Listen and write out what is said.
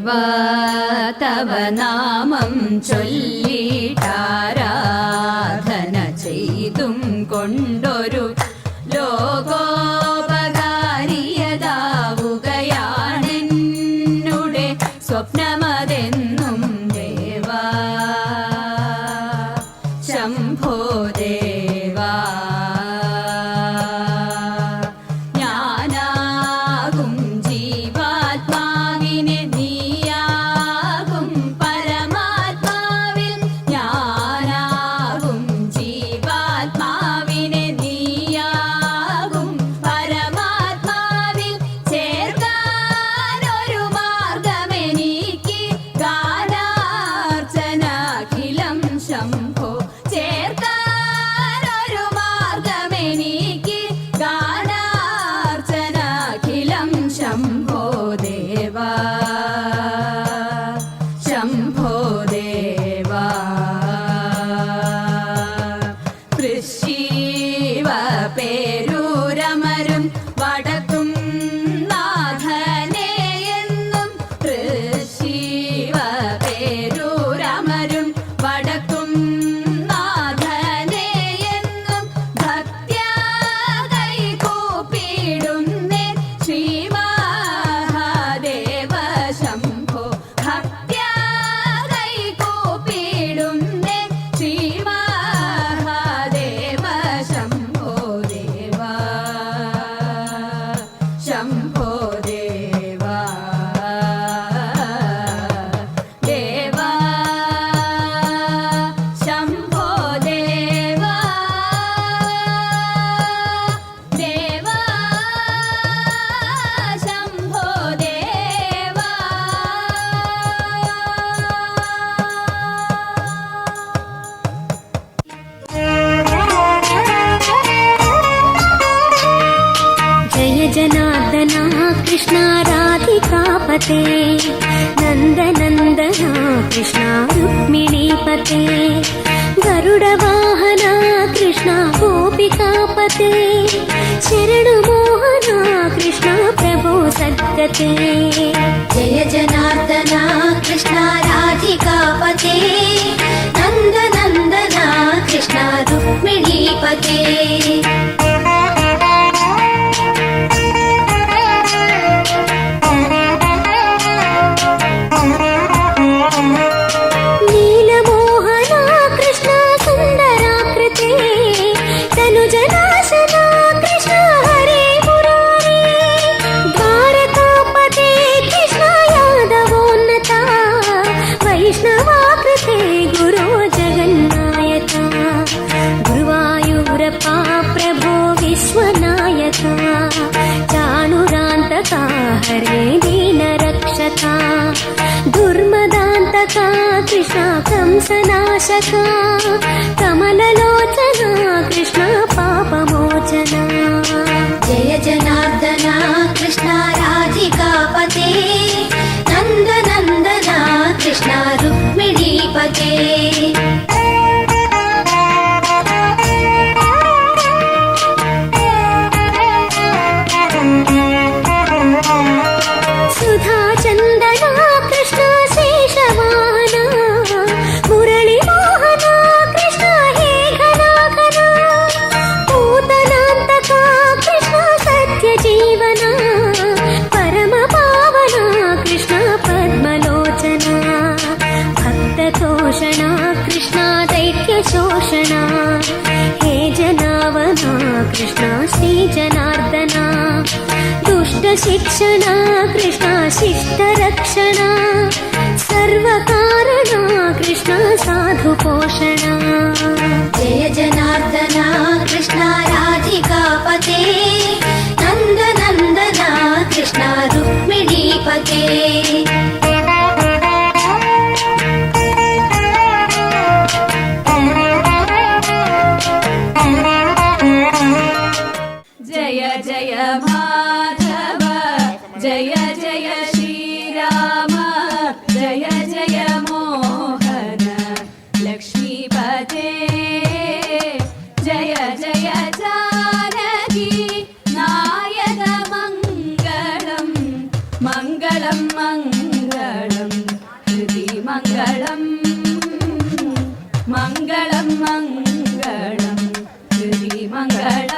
ദേവാ തവ നാമം ചൊല്ലിട്ടാരാധന ചെയ്തും കൊണ്ടൊരു ലോകോപകാരിയതാവുകയാണെന്നുടെ സ്വപ്നമതെന്നും ദേവാ ശംഭോ ദേവാ. ഞാനാകും ജീവാത്മാവിനെ നീയാകും പരമാത്മാവിൽ, ഞാനാകും ജീവാത്മാവിനെ നീയാകും പരമാത്മാവിൽ, ചേർക്കാനൊരു മാർഗമെനിക്ക് ഗാനാർച്ചനാഖിലം ശംഭോ, ചേർക്കാനൊരു മാർഗമെനിക്ക് ഗാനാർച്ചനാഖിലം ശംഭോ ദേവാ ശംഭോ ദേവാ. തൃശ്ശീവ പേരൂരമരും വടക്കും നാഥനെ എന്നും, തൃശ്ശീവ പേരൂരമരും വടക്കും നാഥനെ എന്നും, ഭക്ത്യാ കൈകൂപ്പിടുന്നേ ശ്രീ മഹാദേവ ശംഭോ, ഭക്ത്യാ കൈകൂപ്പിടുന്നേ ശ്രീ മഹാദേവ ശംഭോ ദേവാ ശംഭോ ദേവാ. ദേവാ ശംഭോ ദേവാ, ദേവാ ശംഭോ ദേവാ. जय जनार्दना कृष्ण राधिकापते, नन्दनन्दना कृष्ण रुक्मिणीपते, गरुडवाहना कृष्ण गोपिकापते, शरणमोहना कृष्ण प्रभो सद्गते. जय जनार्दना कृष्ण राधिकापते, नन्दनन्दना कृष्ण रुक्मिणीपते. नीलमोहना कृष्ण सुन्दराकृते, तनुजनाशना कृष्ण हरे मुरारे, द्वारकापते कृष्ण यादवोन्नता, वैष्णवाकृते गुरो जगन्नायका, गुरुवायूरप्पा प्रभो विश्वनायका, चाणुरान्तका हरे दीनरक्षका, दुर्मदान्तका कृष्ण कंसनाशका, कमललोचना कृष्ण पापमोचना. जय जनार्दना कृष्ण राधिकापते, नन्दनन्दना कृष्ण रुक्मिणीपते. सुधाचन्दना कृष्ण शेषवाहना, मुरळीमोहना कृष्ण हे घनाघना, पूतनान्तका कृष्ण सत्यजीवना, परमपावना कृष्ण पद्मलोचना, भक्ततोषणा कृष्ण दैत्यशोषणा, हे जनावना कृष्ण श्रीजनार्दना, दुष्टशिक्षणा कृष्ण शिष्टरक्षणा, सर्वकारणा कृष्ण साधुपोषणा. जय जनार्दना कृष्ण राधिकापते, नन्दनन्दना कृष्ण रुक्मिणीपते. जय जय माधव, जय जय श्रीराम, जय जय मोहन लक्ष्मीपते, जय मङ्गलम्